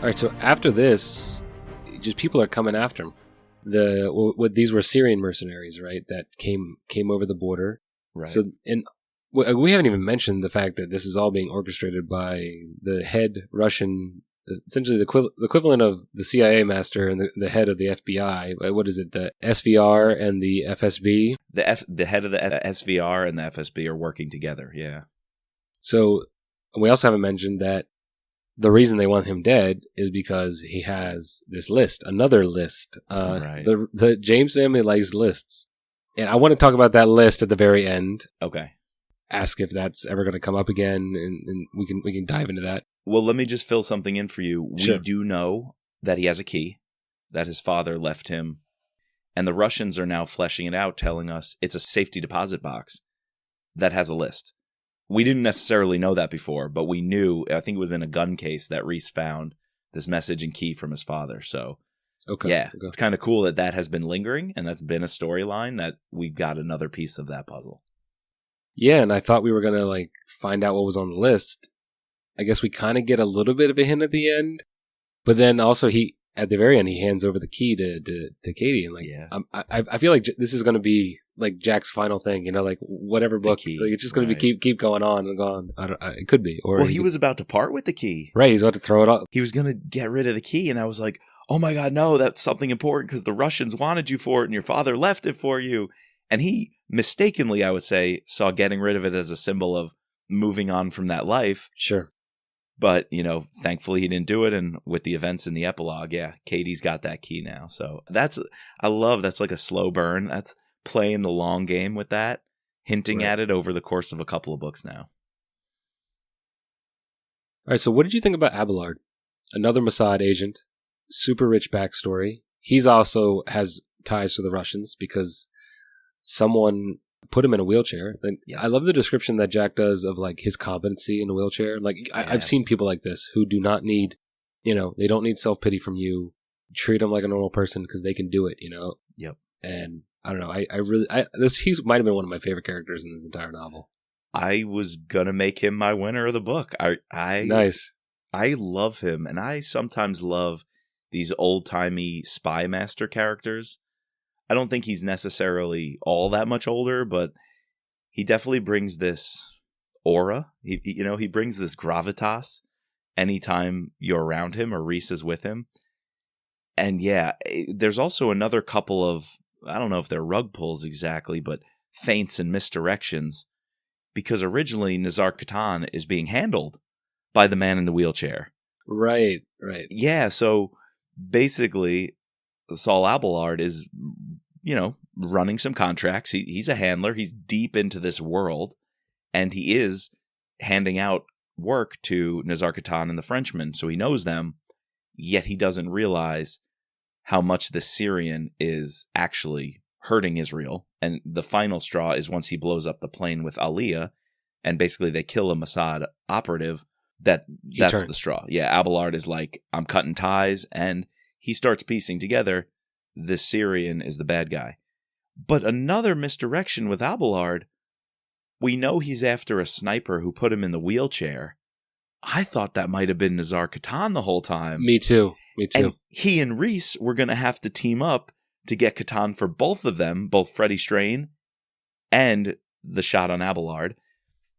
All right, so after this, just people are coming after him. These were Syrian mercenaries, right? That came over the border. Right. So, and we haven't even mentioned the fact that this is all being orchestrated by the head Russian, essentially the equivalent of the CIA master and the head of the FBI. What is it? The SVR and the FSB. The head of the SVR and the FSB are working together. Yeah. So we also haven't mentioned that the reason they want him dead is because he has this list, another list. Right. The James family likes lists, and I want to talk about that list at the very end. Okay. Ask if that's ever going to come up again, and we can dive into that. Well, let me just fill something in for you. Sure. We do know that he has a key that his father left him, and the Russians are now fleshing it out, telling us it's a safety deposit box that has a list. We didn't necessarily know that before, but we knew, I think it was in a gun case that Reece found this message and key from his father. So, It's kind of cool that has been lingering, and that's been a storyline that we got another piece of that puzzle. Yeah, and I thought we were going to find out what was on the list. I guess we kind of get a little bit of a hint at the end, but then also at the very end, he hands over the key to Katie, and I feel like this is going to be like Jack's final thing, whatever book. It's just going to be keep going on and on. It could be, or he was about to part with the key. Right, he's about to throw it off. He was going to get rid of the key, and I was like, "Oh my God, no! That's something important because the Russians wanted you for it, and your father left it for you." And he mistakenly, I would say, saw getting rid of it as a symbol of moving on from that life. Sure. But, thankfully he didn't do it. And with the events in the epilogue, Katie's got that key now. So that's like a slow burn. That's playing the long game with that, hinting at it over the course of a couple of books now. All right. So what did you think about Abelard? Another Mossad agent, super rich backstory. He's also has ties to the Russians because someone put him in a wheelchair. Yes. I love the description that Jack does of his competency in a wheelchair. I've seen people like this who do not need, they don't need self-pity from you. Treat them like a normal person because they can do it, Yep. And I don't know. He might have been one of my favorite characters in this entire novel. I was going to make him my winner of the book. Nice. I love him. And I sometimes love these old-timey spy master characters. I don't think he's necessarily all that much older, but he definitely brings this aura. He brings this gravitas anytime you're around him or Reece is with him. And there's also another couple of, I don't know if they're rug pulls exactly, but feints and misdirections. Because originally Nizar Katan is being handled by the man in the wheelchair. Right. Yeah, so basically Saul Abelard is, running some contracts. He's a handler. He's deep into this world, and he is handing out work to Nizar Katan and the Frenchman, so he knows them, yet he doesn't realize how much the Syrian is actually hurting Israel. And the final straw is once he blows up the plane with Aliyah, and basically they kill a Mossad operative, that's the straw. Yeah, Abelard is like, I'm cutting ties, and he starts piecing together the Syrian is the bad guy. But another misdirection with Abelard, we know he's after a sniper who put him in the wheelchair. I thought that might have been Nizar Katan the whole time. Me too. And he and Reece were going to have to team up to get Katan for both of them, both Freddie Strain and the shot on Abelard.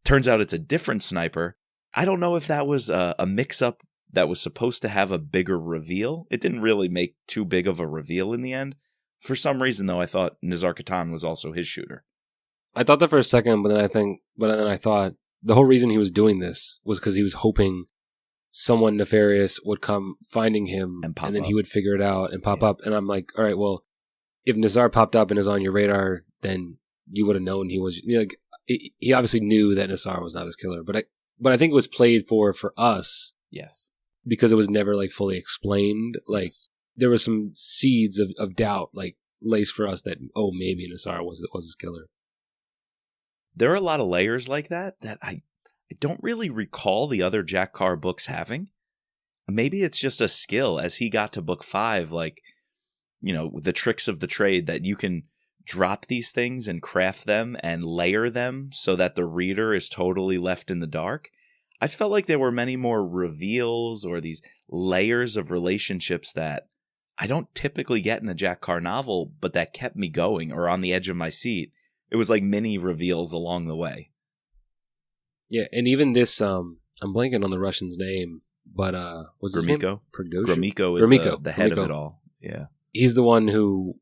Turns out it's a different sniper. I don't know if that was a mix-up that was supposed to have a bigger reveal. It didn't really make too big of a reveal in the end. For some reason, though, I thought Nizar Katan was also his shooter. I thought that for a second, but then I thought the whole reason he was doing this was because he was hoping someone nefarious would come finding him, and then he would figure it out and pop up. And I'm like, all right, well, if Nizar popped up and is on your radar, then you would have known he was. He obviously knew that Nizar was not his killer, but I think it was played for us. Yes. Because it was never fully explained. There were some seeds of doubt laced for us that maybe Nizar was his killer. There are a lot of layers like that I don't really recall the other Jack Carr books having. Maybe it's just a skill as he got to book 5, the tricks of the trade that you can drop these things and craft them and layer them so that the reader is totally left in the dark. I just felt like there were many more reveals or these layers of relationships that I don't typically get in a Jack Carr novel, but that kept me going or on the edge of my seat. It was like mini reveals along the way. Yeah, and even this, I'm blanking on the Russian's name, but what's his name? Gromyko is the head of it all. Yeah. He's the one who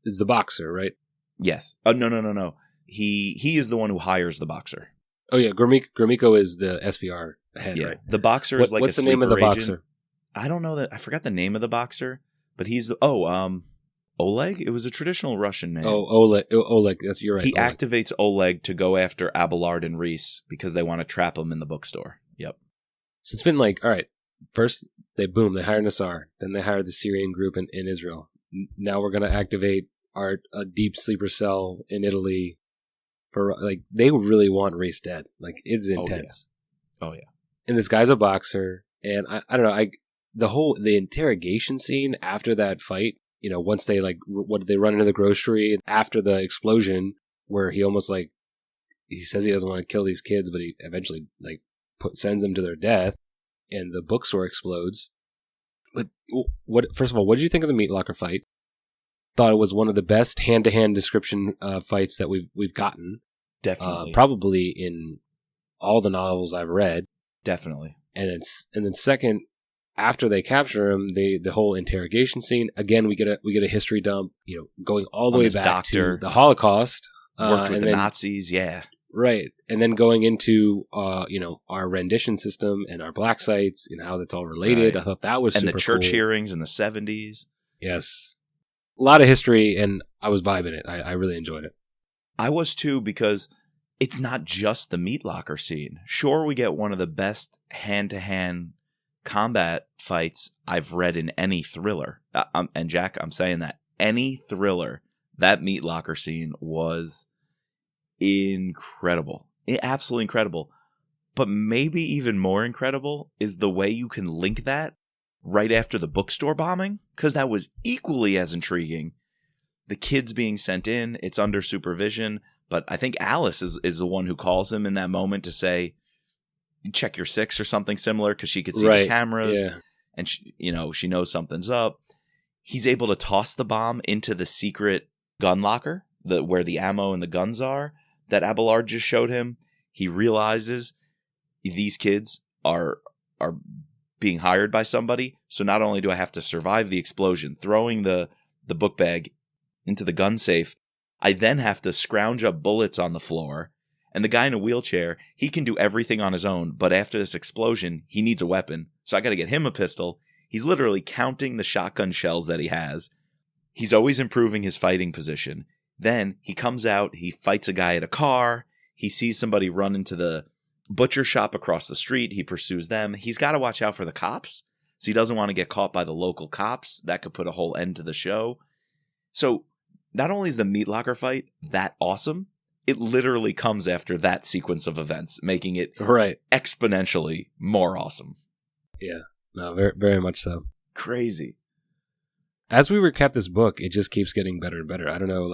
is the boxer, right? Yes. Oh, no. He is the one who hires the boxer. Oh, yeah. Gromyko is the SVR head, right? The boxer is what's the name of the agent. boxer? I don't know that. I forgot the name of the boxer, but he's Oleg? It was a traditional Russian name. Oh, Oleg. You're right. He Oleg. activates Oleg to go after Abelard and Reece because they want to trap him in the bookstore. Yep. So it's been like, all right, first they hire Nassar. Then they hire the Syrian group in Israel. Now we're going to activate a deep sleeper cell in Italy. For like, they really want Reece dead. Like, it's intense. Oh, yeah. And this guy's a boxer. And I don't know, the interrogation scene after that fight, you know, once they they run into the grocery after the explosion where he almost he says he doesn't want to kill these kids, but he eventually sends them to their death and the bookstore explodes. But first of all, what did you think of the meat locker fight? Thought it was one of the best hand-to-hand description fights that we've gotten. Definitely. Probably in all the novels I've read. Definitely. And then second, after they capture him, the whole interrogation scene, again, we get a history dump, you know, going all the way back to the Holocaust. Worked with the Nazis, yeah. Right. And then going into, our rendition system and our black sites and how that's all related. Right. I thought that was super cool. And the church hearings in the 70s. Yes. A lot of history, and I was vibing it. I really enjoyed it. I was too, because it's not just the meat locker scene. Sure, we get one of the best hand-to-hand combat fights I've read in any thriller. And Jack, I'm saying that. Any thriller, that meat locker scene was incredible. Absolutely incredible. But maybe even more incredible is the way you can link that right after the bookstore bombing, because that was equally as intriguing. The kids being sent in, it's under supervision, but I think Alice is the one who calls him in that moment to say, check your 6 or something similar, because she could see the cameras, and she knows something's up. He's able to toss the bomb into the secret gun locker, where the ammo and the guns are, that Abelard just showed him. He realizes these kids are being hired by somebody, so not only do I have to survive the explosion, throwing the book bag into the gun safe, I then have to scrounge up bullets on the floor. And the guy in a wheelchair, he can do everything on his own, but after this explosion, he needs a weapon. So I got to get him a pistol. He's literally counting the shotgun shells that he has. He's always improving his fighting position. Then he comes out, he fights a guy at a car. He sees somebody run into the butcher shop across the street. He pursues them. He's got to watch out for the cops. So he doesn't want to get caught by the local cops. That could put a whole end to the show. So not only is the meat locker fight that awesome, it literally comes after that sequence of events, making it exponentially more awesome. Yeah, no, very, very much so. Crazy. As we recap this book, it just keeps getting better and better. I don't know,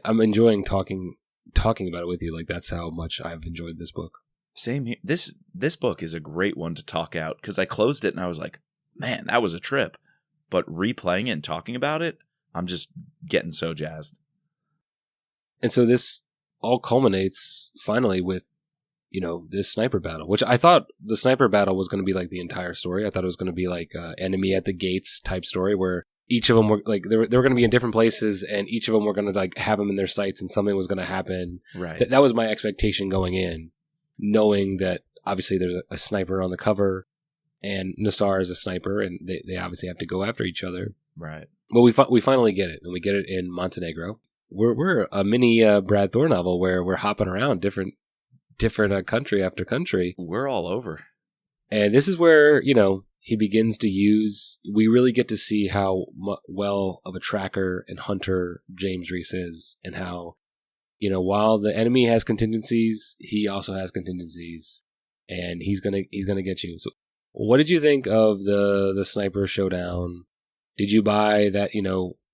I'm enjoying talking about it with you. Like, that's how much I've enjoyed this book. Same here. This book is a great one to talk out, because I closed it and I was like, man, that was a trip. But replaying it and talking about it, I'm just getting so jazzed. And so this all culminates finally with, this sniper battle, which I thought the sniper battle was going to be like the entire story. I thought it was going to be like enemy at the gates type story, where each of them were like, they were going to be in different places, and each of them were going to have them in their sights, and something was going to happen. Right. That was my expectation going in, knowing that obviously there's a sniper on the cover, and Nassar is a sniper, and they obviously have to go after each other. Right. But we finally get it, and we get it in Montenegro. We're a mini Brad Thor novel where we're hopping around different country after country. We're all over. And this is where, he begins to we really get to see how well of a tracker and hunter James Reece is, and how, while the enemy has contingencies, he also has contingencies, and he's gonna get you. So what did you think of the sniper showdown? Did you buy that,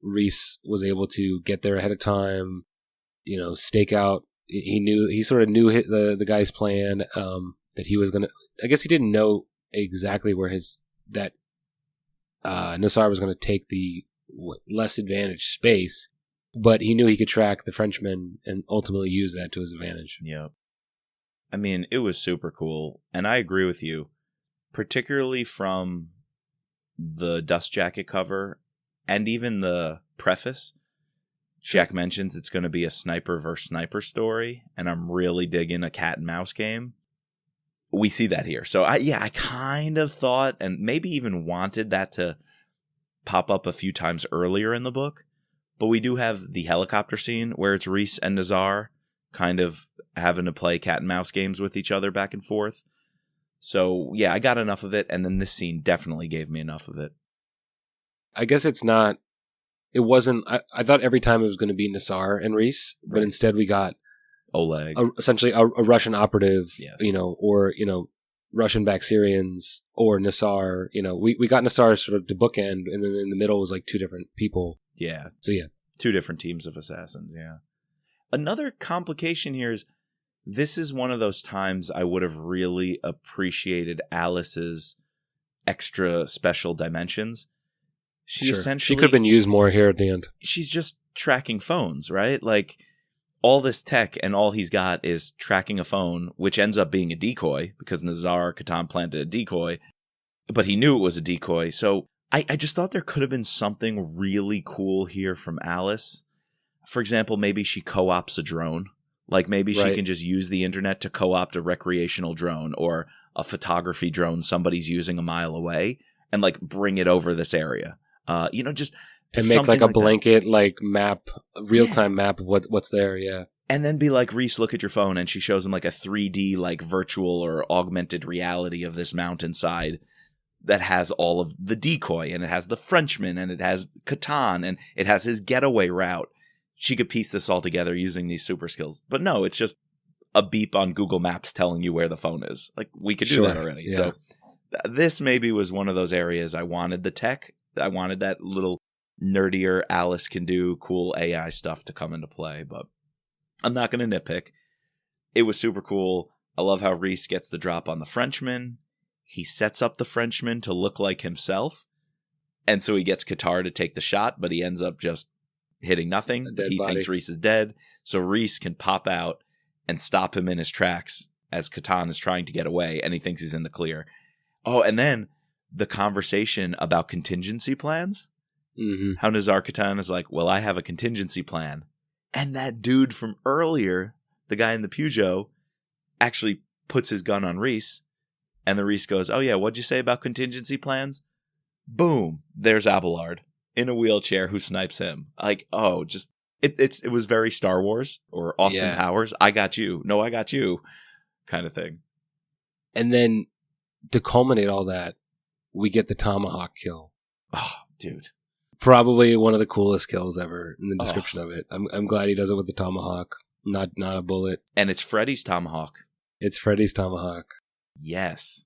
Reece was able to get there ahead of time, stake out? He sort of knew the guy's plan. that he was going to, I guess he didn't know exactly where Nassar was going to take the less advantaged space, but he knew he could track the Frenchman and ultimately use that to his advantage. Yeah. I mean, it was super cool. And I agree with you, particularly from the Dust Jacket cover and even the preface. Jack mentions it's going to be a sniper versus sniper story, and I'm really digging a cat and mouse game. We see that here. So, I kind of thought and maybe even wanted that to pop up a few times earlier in the book. But we do have the helicopter scene where it's Reece and Nassar kind of having to play cat and mouse games with each other back and forth. So, yeah, I got enough of it, and then this scene definitely gave me enough of it. I guess it wasn't, I thought every time it was going to be Nassar and Reece, but instead we got Oleg. Essentially a Russian operative, yes. or Russian-backed Syrians, or Nassar. We got Nassar sort of to bookend, and then in the middle was like two different people. Yeah. So, yeah. Two different teams of assassins, yeah. Another complication here is this is one of those times I would have really appreciated Alice's extra special dimensions. She essentially... She could have been used more here at the end. She's just tracking phones, right? Like, all this tech and all he's got is tracking a phone, which ends up being a decoy because Nassar Katan planted a decoy, but he knew it was a decoy. So I just thought there could have been something really cool here from Alice. For example, maybe she co-ops a drone. Like maybe she can just use the internet to co-opt a recreational drone or a photography drone somebody's using a mile away and like bring it over this area. Just and make like a blanket like map, real-time map of what's there. Yeah. And then be like, Reece, look at your phone. And she shows him like a 3D, like virtual or augmented reality of this mountainside that has all of the decoy and it has the Frenchman and it has Katan and it has his getaway route. She could piece this all together using these super skills. But no, it's just a beep on Google Maps telling you where the phone is. Like we could do that already. Yeah. So this maybe was one of those areas I wanted the tech. I wanted that little nerdier Alice can do cool AI stuff to come into play, but I'm not going to nitpick. It was super cool. I love how Reece gets the drop on the Frenchman. He sets up the Frenchman to look like himself. And so he gets Qatar to take the shot, but he ends up just hitting nothing. He thinks Reece is dead. So Reece can pop out and stop him in his tracks as Katan is trying to get away, and he thinks he's in the clear. Oh, and then the conversation about contingency plans. Mm-hmm. How Nassar Katan is like, well, I have a contingency plan. And that dude from earlier, the guy in the Peugeot, actually puts his gun on Reece. And the Reece goes, oh yeah, what'd you say about contingency plans? Boom. There's Abelard in a wheelchair who snipes him. Like, oh, just, it was very Star Wars or Austin Powers. I got you. No, I got you kind of thing. And then to culminate all that, we get the tomahawk kill. Oh, dude. Probably one of the coolest kills ever in the description of it. I'm glad he does it with the tomahawk, not a bullet. And it's Freddy's tomahawk. It's Freddy's tomahawk. Yes.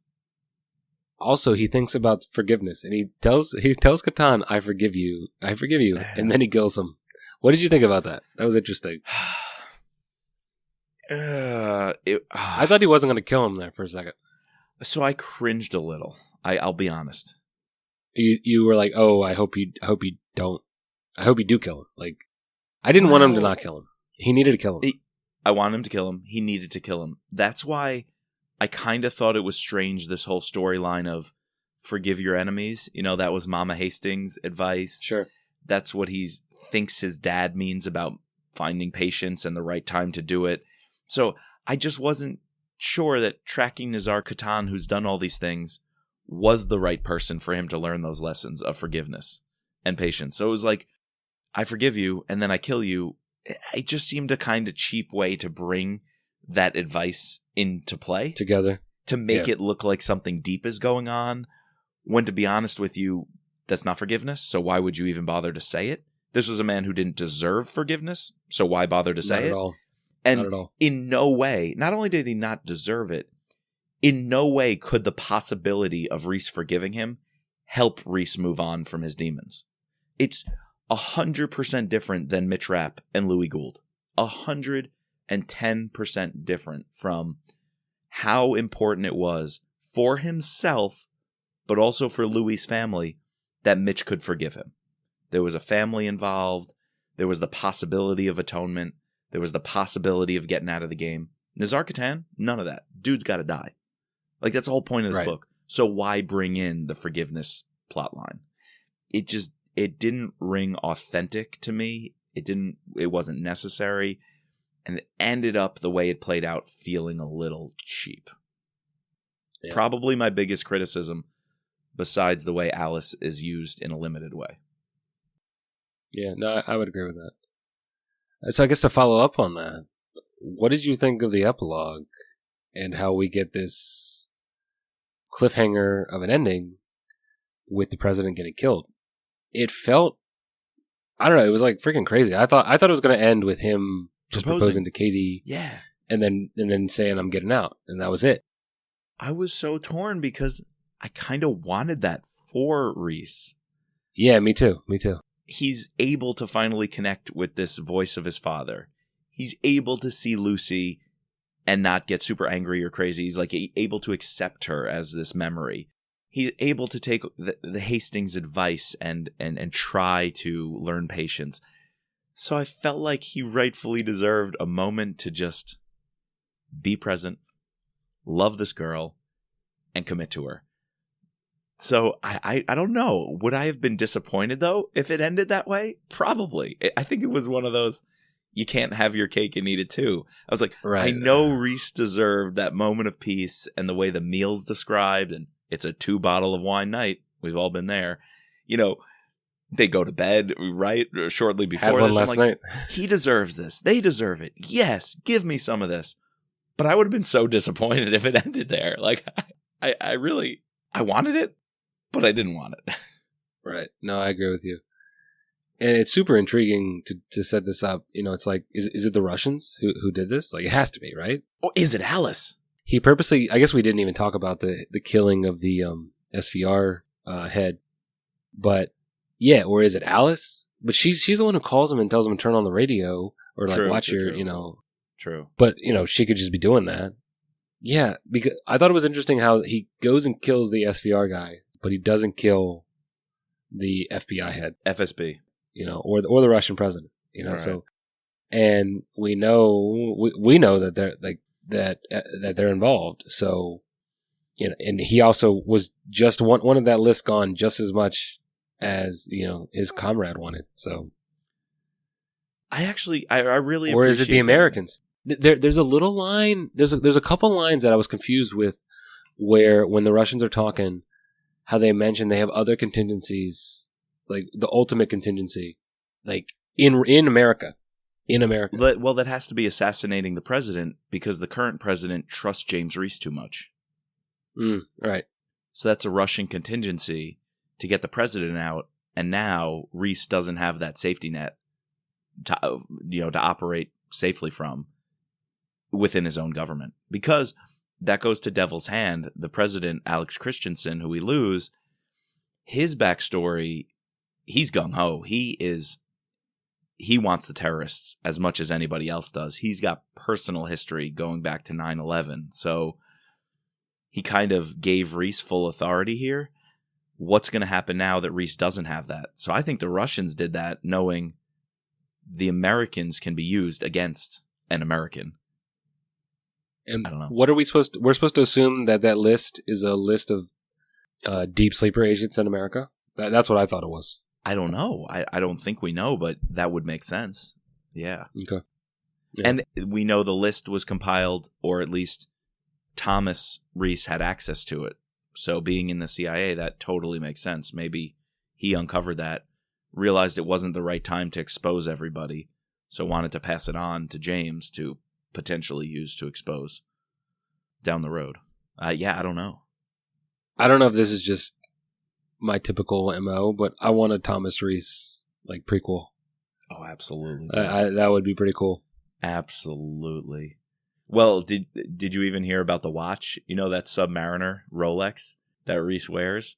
Also, he thinks about forgiveness, and he tells Katan, "I forgive you," and then he kills him. What did you think about that? That was interesting. I thought he wasn't going to kill him there for a second. So I cringed a little. I'll be honest. You were like, "Oh, I hope you don't. I hope you do kill him." Like, I didn't want him to not kill him. He needed to kill him. I want him to kill him. He needed to kill him. That's why I kind of thought it was strange, this whole storyline of forgive your enemies. That was Mama Hastings' advice. Sure. That's what he thinks his dad means about finding patience and the right time to do it. So I just wasn't sure that tracking Nassar Katan, who's done all these things, was the right person for him to learn those lessons of forgiveness and patience. So it was like, I forgive you and then I kill you. It just seemed a kind of cheap way to bring that advice into play together to make it look like something deep is going on, when to be honest with you, that's not forgiveness. So why would you even bother to say it? This was a man who didn't deserve forgiveness. So why bother to say it? And not at all. In no way, not only did he not deserve it, in no way could the possibility of Reece forgiving him help Reece move on from his demons. It's 100% different than Mitch Rapp and Louis Gould. 110% different from how important it was for himself, but also for Louis' family, that Mitch could forgive him. There was a family involved. There was the possibility of atonement. There was the possibility of getting out of the game. Nazar-Katan, none of that. Dude's got to die. Like, that's the whole point of this book. So why bring in the forgiveness plotline? It didn't ring authentic to me. It wasn't necessary. And it ended up the way it played out feeling a little cheap. Yeah. Probably my biggest criticism, besides the way Alice is used in a limited way. Yeah, no, I would agree with that. So I guess to follow up on that, what did you think of the epilogue and how we get this cliffhanger of an ending with the president getting killed? It felt, I don't know, it was like freaking crazy. I thought it was going to end with him just proposing to Katie. Yeah. And then saying, I'm getting out. And that was it. I was so torn because I kind of wanted that for Reece. Yeah, me too. He's able to finally connect with this voice of his father. He's able to see Lucy and not get super angry or crazy. He's like able to accept her as this memory. He's able to take the Hastings advice and try to learn patience. So I felt like he rightfully deserved a moment to just be present, love this girl, and commit to her. So I don't know. Would I have been disappointed, though, if it ended that way? Probably. I think it was one of those, you can't have your cake and eat it too. I was like, right. I know Reece deserved that moment of peace and the way the meal's described, and it's a 2-bottle of wine night. We've all been there. You know, they go to bed, right? Shortly before Had one this. last night. He deserves this. They deserve it. Yes, give me some of this. But I would have been so disappointed if it ended there. Like, I wanted it, but I didn't want it. Right. No, I agree with you. And it's super intriguing to set this up. You know, it's like, is it the Russians who did this? Like, it has to be, right? Or is it Alice? He purposely, I guess we didn't even talk about the killing of the SVR head. But, yeah, or is it Alice? But she's the one who calls him and tells him to turn on the radio or, like, watch your, you know. True. But, you know, she could just be doing that. Yeah, because I thought it was interesting how he goes and kills the SVR guy, but he doesn't kill the FBI head. FSB. You know, or the Russian president, you know, right. So, and we know that they're like, that they're involved. So, you know, and he also was just one of that list gone just as much as, you know, his comrade wanted. So I really, or is it the Americans? There's a little line. There's a couple lines that I was confused with, where when the Russians are talking, how they mention they have other contingencies, like the ultimate contingency, like in America. In America. Well, that has to be assassinating the president because the current president trusts James Reece too much. Right. So that's a Russian contingency to get the president out, and now Reece doesn't have that safety net to operate safely from within his own government. Because that goes to Devil's Hand. The president, Alex Christensen, who we lose, his backstory, he's gung-ho. He wants the terrorists as much as anybody else does. He's got personal history going back to 9/11. So he kind of gave Reece full authority here. What's going to happen now that Reece doesn't have that? So I think the Russians did that knowing the Americans can be used against an American. And I don't know. What are we're supposed to assume that list is a list of deep sleeper agents in America? That's what I thought it was. I don't know. I don't think we know, but that would make sense. Yeah. Okay. Yeah. And we know the list was compiled, or at least Thomas Reece had access to it. So being in the CIA, that totally makes sense. Maybe he uncovered that, realized it wasn't the right time to expose everybody, so wanted to pass it on to James to potentially use to expose down the road. Yeah, I don't know. I don't know if this is just my typical MO, but I want a Thomas Reece like prequel. Oh, absolutely. That would be pretty cool. Absolutely. Well, did you even hear about the watch? You know that Submariner Rolex that Reece wears?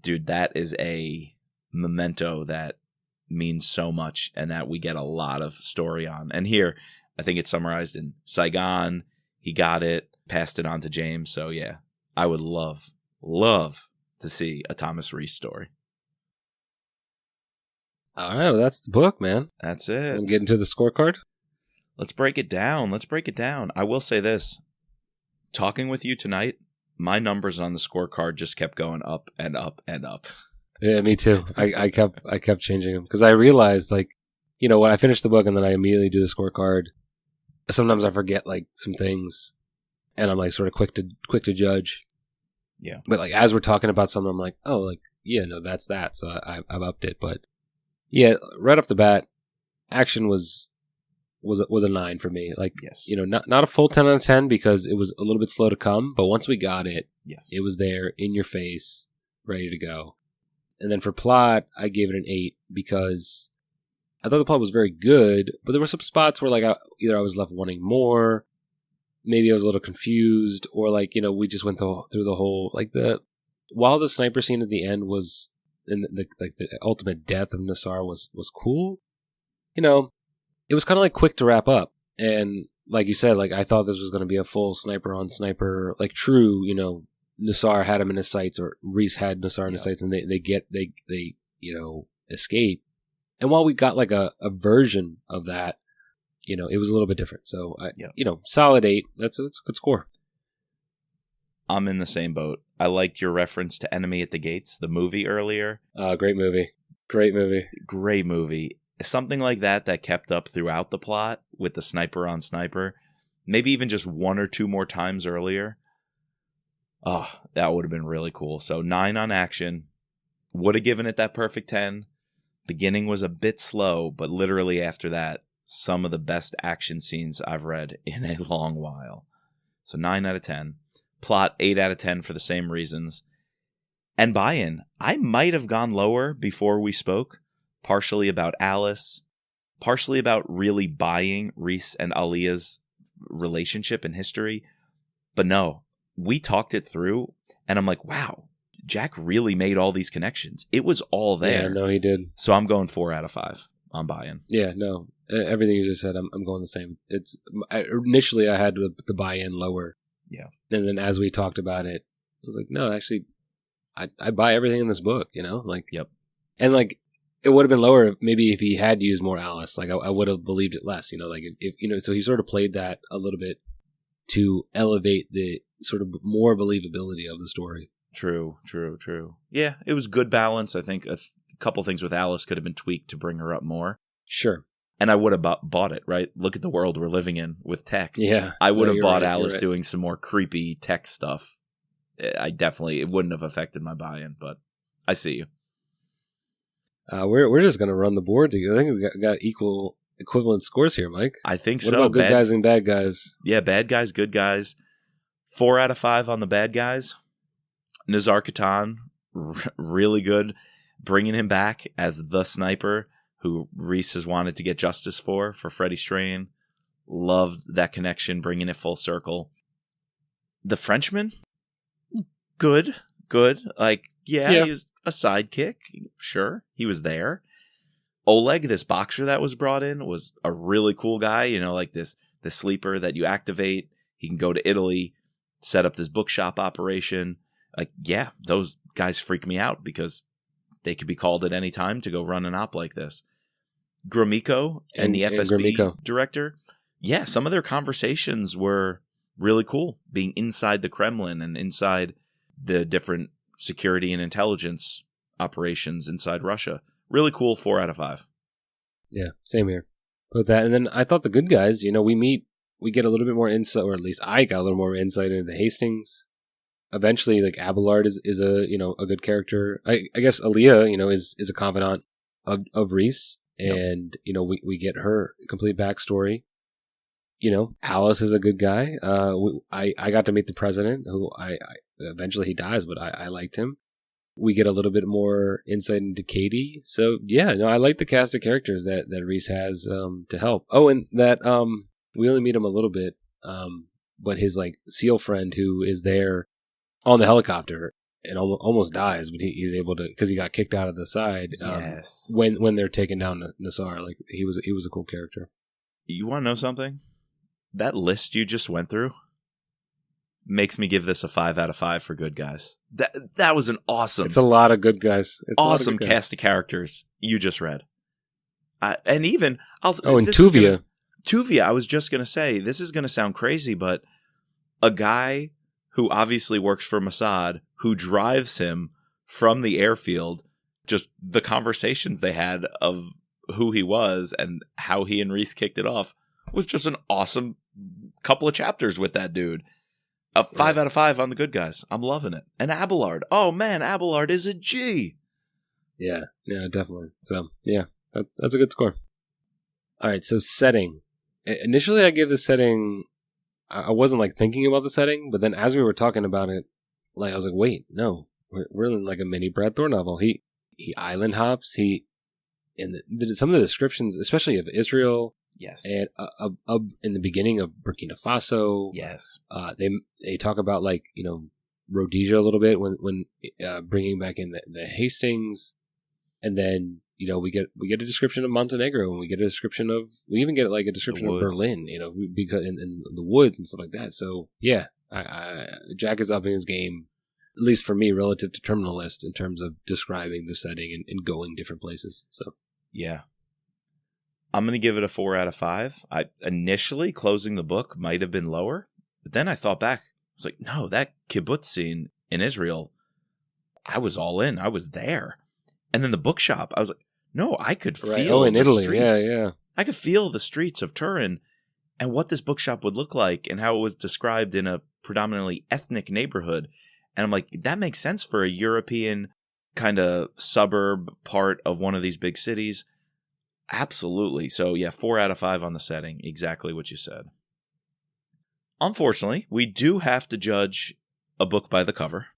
Dude, that is a memento that means so much and that we get a lot of story on. And here, I think it's summarized in Saigon. He got it. passed it on to James. So yeah, I would love to see a Thomas Reece story. All right, well, that's the book, man. That's it. Want to get into the scorecard? Let's break it down. I will say this. Talking with you tonight, my numbers on the scorecard just kept going up and up and up. Yeah, me too. I kept changing them because I realized, like, when I finish the book and then I immediately do the scorecard, sometimes I forget like some things, and I'm like sort of quick to judge. Yeah. But like as we're talking about something, I'm like, oh, like yeah, no, that's that. So I've upped it, but yeah, right off the bat, action was a 9 for me. Like, yes. Not a full 10 out of 10 because it was a little bit slow to come, but once we got it, yes, it was there in your face, ready to go. And then for plot, I gave it an 8 because I thought the plot was very good, but there were some spots where like either I was left wanting more, maybe I was a little confused, or like, we just went through the whole, like while the sniper scene at the end was, and the ultimate death of Nassar was cool, it was kind of like quick to wrap up. And like you said, like I thought this was going to be a full sniper on sniper, like true, Nassar had him in his sights, or Reece had Nassar in his sights, and they escape. And while we got like a version of that, it was a little bit different. So, solid 8. That's a good score. I'm in the same boat. I liked your reference to Enemy at the Gates, the movie earlier. Great movie. Great movie. Something like that kept up throughout the plot with the sniper on sniper. Maybe even just 1 or 2 more times earlier. Oh, that would have been really cool. So 9 on action. Would have given it that perfect 10. Beginning was a bit slow, but literally after that, some of the best action scenes I've read in a long while. So 9 out of 10. Plot 8 out of 10 for the same reasons. And buy-in, I might have gone lower before we spoke, partially about Alice, partially about really buying Reece and Aaliyah's relationship and history. But no, we talked it through, and I'm like, wow, Jack really made all these connections. It was all there. Yeah, no, he did. So I'm going 4 out of 5 on buy-in. Yeah, no, everything you just said, I'm going the same. Initially I had the buy-in lower. Yeah. And then as we talked about it, I was like, no, actually, I buy everything in this book, like, yep. And like, it would have been lower maybe if he had used more Alice. Like I would have believed it less, like if so he sort of played that a little bit to elevate the sort of more believability of the story. True. Yeah, it was good balance. I think a couple things with Alice could have been tweaked to bring her up more. Sure. And I would have bought it, right? Look at the world we're living in with tech. Yeah. I would have bought Alice doing some more creepy tech stuff. It wouldn't have affected my buy-in, but I see you. We're just going to run the board together. I think we got equivalent scores here, Mike. I think what so. What about good guys and bad guys? Yeah, bad guys, good guys. 4 out of 5 on the bad guys. Nazar Katan, really good. Bringing him back as the sniper who Reece has wanted to get justice for Freddie Strain. Loved that connection, bringing it full circle. The Frenchman, good. Like, yeah. He's a sidekick. Sure, he was there. Oleg, this boxer that was brought in, was a really cool guy. Like the sleeper that you activate. He can go to Italy, set up this bookshop operation. Like, yeah, those guys freak me out because they could be called at any time to go run an op like this. Gromyko and the FSB director, yeah, some of their conversations were really cool, being inside the Kremlin and inside the different security and intelligence operations inside Russia. Really cool. 4 out of 5. Yeah, same here. With that, and then I thought the good guys, we get a little bit more insight, or at least I got a little more insight into the Hastings. Eventually, like Abelard is a a good character. I guess Aaliyah, is a confidant of Reece, and we get her complete backstory. Alice is a good guy. I got to meet the president, who I eventually he dies, but I liked him. We get a little bit more insight into Katie. So yeah, no, I like the cast of characters that Reece has to help. Oh, and that we only meet him a little bit, but his like SEAL friend who is there on the helicopter and almost dies, but he's able to, because he got kicked out of the side. Yes. When they're taking down Nassar, like he was a cool character. You want to know something? That list you just went through, makes me give this a 5 out of 5 for good guys. That was an awesome. It's a lot of good guys. It's awesome good guys. Cast of characters you just read. And even and Tuvia. Tuvia, I was just going to say, this is going to sound crazy, but a guy who obviously works for Mossad, who drives him from the airfield, just the conversations they had of who he was and how he and Reece kicked it off was just an awesome couple of chapters with that dude. A 5 out of 5 on the good guys. I'm loving it. And Abelard. Oh, man, Abelard is a G. Yeah, definitely. So, yeah, that's a good score. All right, so setting. Initially, I gave the setting... I wasn't, like, thinking about the setting, but then as we were talking about it, like, I was like, wait, no. We're in, like, a mini Brad Thor novel. He island hops. Some of the descriptions, especially of Israel... Yes. And in the beginning of Burkina Faso, yes, they talk about, like, you know, Rhodesia a little bit when bringing back in the Hastings, and then, you know, we get a description of Montenegro, and we even get like a description of Berlin, you know, because in the woods and stuff like that. So yeah, Jack is upping his game, at least for me, relative to Terminal List in terms of describing the setting and going different places. So yeah. I'm going to give it a 4 out of 5. I initially, closing the book might have been lower, but then I thought back. I was like, no, that kibbutz scene in Israel, I was all in. I was there. And then the bookshop, I was like, no, I could feel in Italy. streets. Yeah. I could feel the streets of Turin and what this bookshop would look like and how it was described in a predominantly ethnic neighborhood. And I'm like, that makes sense for a European kind of suburb part of one of these big cities. Absolutely. So yeah, 4 out of 5 on the setting. Exactly what you said. Unfortunately, we do have to judge a book by the cover.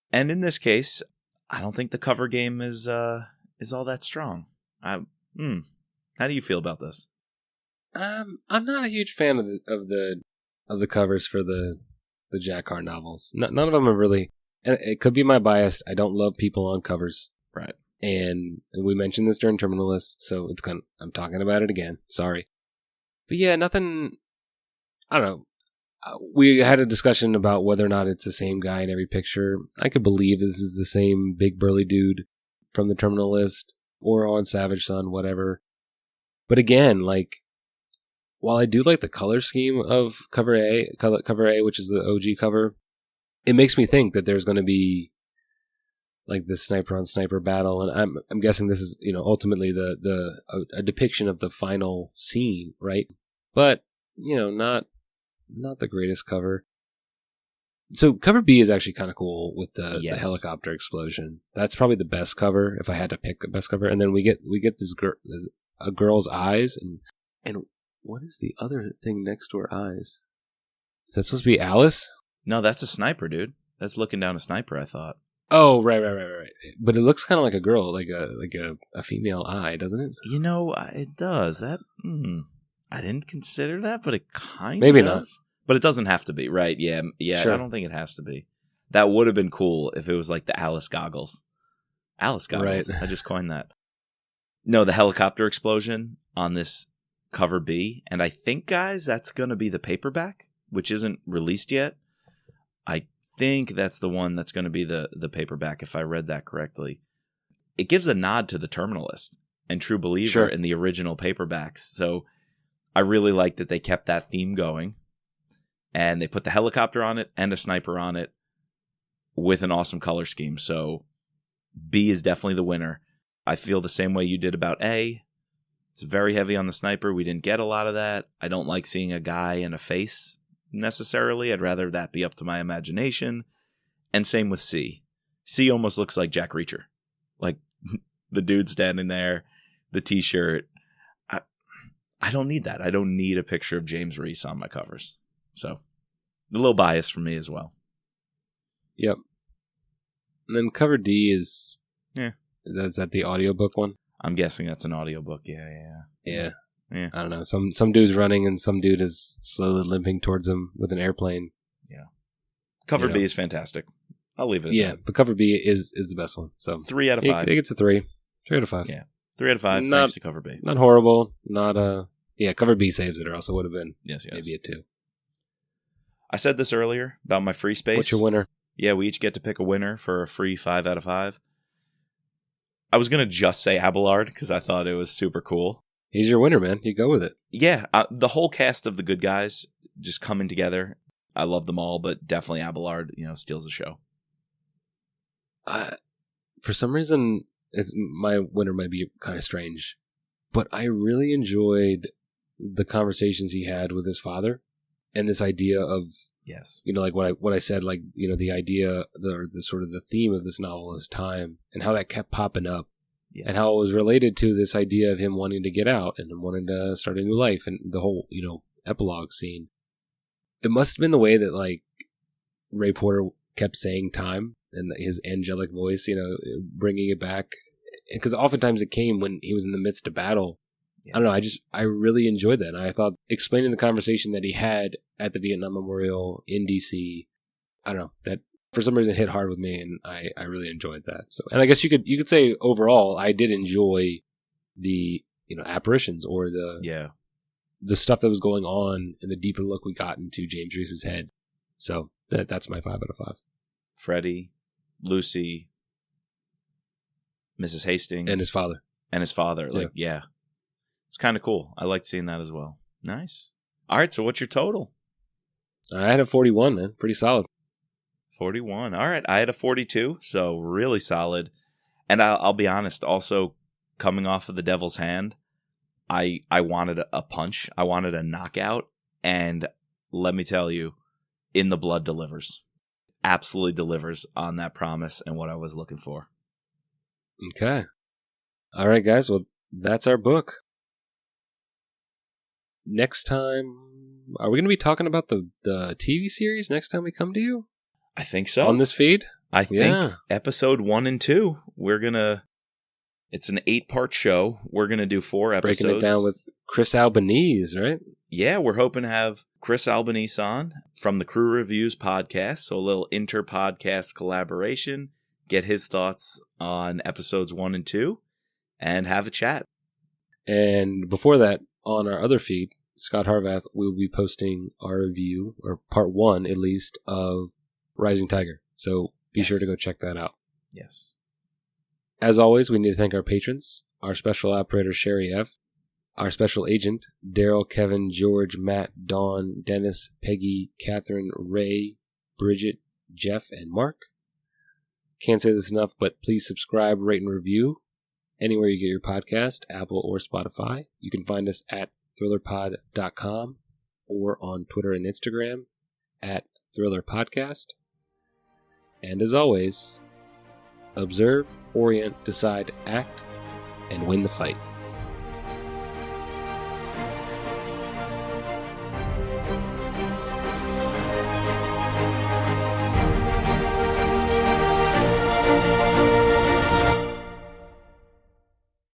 And in this case, I don't think the cover game is all that strong. How do you feel about this? I'm not a huge fan of the covers for the Jack Carr novels. None of them are really, and it could be my bias. I don't love people on covers. Right. And we mentioned this during Terminal List, so I'm talking about it again. Sorry. But yeah, nothing, I don't know. We had a discussion about whether or not it's the same guy in every picture. I could believe this is the same big burly dude from the Terminal List or on Savage Son, whatever. But again, like, while I do like the color scheme of cover A, which is the OG cover, it makes me think that there's going to be like this sniper on sniper battle, and I'm guessing this is, you know, ultimately a depiction of the final scene, right? But, you know, not the greatest cover. So cover B is actually kind of cool with the helicopter explosion. That's probably the best cover if I had to pick the best cover. And then we get this a girl's eyes, and what is the other thing next to her eyes? Is that supposed to be Alice? No, that's a sniper, dude. That's looking down a sniper, I thought. Oh, right. But it looks kind of like a girl, like a female eye, doesn't it? You know, it does. That I didn't consider that, but it kind of maybe does. Not. But it doesn't have to be, right? Yeah. Sure. I don't think it has to be. That would have been cool if it was like the Alice goggles. Alice goggles. Right. I just coined that. No, the helicopter explosion on this cover B, and I think, guys, that's going to be the paperback, which isn't released yet. I think that's the one that's going to be the paperback, if I read that correctly. It gives a nod to the Terminal List and True Believer in the original paperbacks. So I really like that they kept that theme going, and they put the helicopter on it and a sniper on it with an awesome color scheme. So B is definitely the winner. I feel the same way you did about A. It's very heavy on the sniper. We didn't get a lot of that. I don't like seeing a guy and a face necessarily. I'd rather that be up to my imagination. And same with C. C almost looks like Jack Reacher. Like the dude standing there, the t-shirt. I don't need that. I don't need a picture of James Reece on my covers. So a little bias from me as well. Yep. And then cover D is... Yeah. Is that the audiobook one? I'm guessing that's an audiobook. Yeah. I don't know. Some dude's running and some dude is slowly limping towards him with an airplane. Yeah. Cover B is fantastic. I'll leave it at that. Yeah, but cover B is the best one. So 3 out of 5. It gets a 3. 3 out of 5. Yeah. 3 out of 5 thanks to cover B. Not horrible. Not yeah, cover B saves it, or else it would have been maybe a 2. I said this earlier about my free space. What's your winner? Yeah, we each get to pick a winner for a free 5 out of 5. I was going to just say Abelard because I thought it was super cool. He's your winner, man. You go with it. Yeah, the whole cast of the good guys just coming together. I love them all, but definitely Abelard, steals the show. For some reason, my winner might be kind of strange, but I really enjoyed the conversations he had with his father and this idea of, yes, like what I said, like, the idea, the sort of the theme of this novel is time and how that kept popping up. Yes. And how it was related to this idea of him wanting to get out and wanting to start a new life and the whole, epilogue scene. It must have been the way that, like, Ray Porter kept saying time and his angelic voice, bringing it back. Because oftentimes it came when he was in the midst of battle. Yeah. I don't know. I really enjoyed that. And I thought explaining the conversation that he had at the Vietnam Memorial in DC, I don't know, that for some reason hit hard with me, and I really enjoyed that. So, and I guess you could say overall, I did enjoy the apparitions or the stuff that was going on and the deeper look we got into James Reese's head. So that's my 5 out of 5. Freddie, Lucy, Mrs. Hastings, and his father. Yeah. It's kind of cool. I liked seeing that as well. Nice. All right, so what's your total? I had a 41, man. Pretty solid. 41. All right, I had a 42, so really solid. And I'll be honest, also coming off of The Devil's Hand, I wanted a punch. I wanted a knockout. And let me tell you, In the Blood delivers. Absolutely delivers on that promise and what I was looking for. Okay. All right, guys. Well, that's our book. Next time, are we going to be talking about the TV series next time we come to you? I think so. On this feed? I think episode 1 and 2, it's an 8-part show. We're going to do 4 episodes. Breaking it down with Chris Albanese, right? Yeah, we're hoping to have Chris Albanese on from the Crew Reviews podcast. So a little inter-podcast collaboration. Get his thoughts on episodes 1 and 2 and have a chat. And before that, on our other feed, Scott Harvath will be posting our review, or part 1 at least, of Rising Tiger. So be sure to go check that out. Yes. As always, we need to thank our patrons, our special operator, Sherry F., our special agent, Daryl, Kevin, George, Matt, Dawn, Dennis, Peggy, Catherine, Ray, Bridget, Jeff, and Mark. Can't say this enough, but please subscribe, rate, and review anywhere you get your podcast, Apple or Spotify. You can find us at thrillerpod.com or on Twitter and Instagram at thrillerpodcast. And as always, observe, orient, decide, act, and win the fight.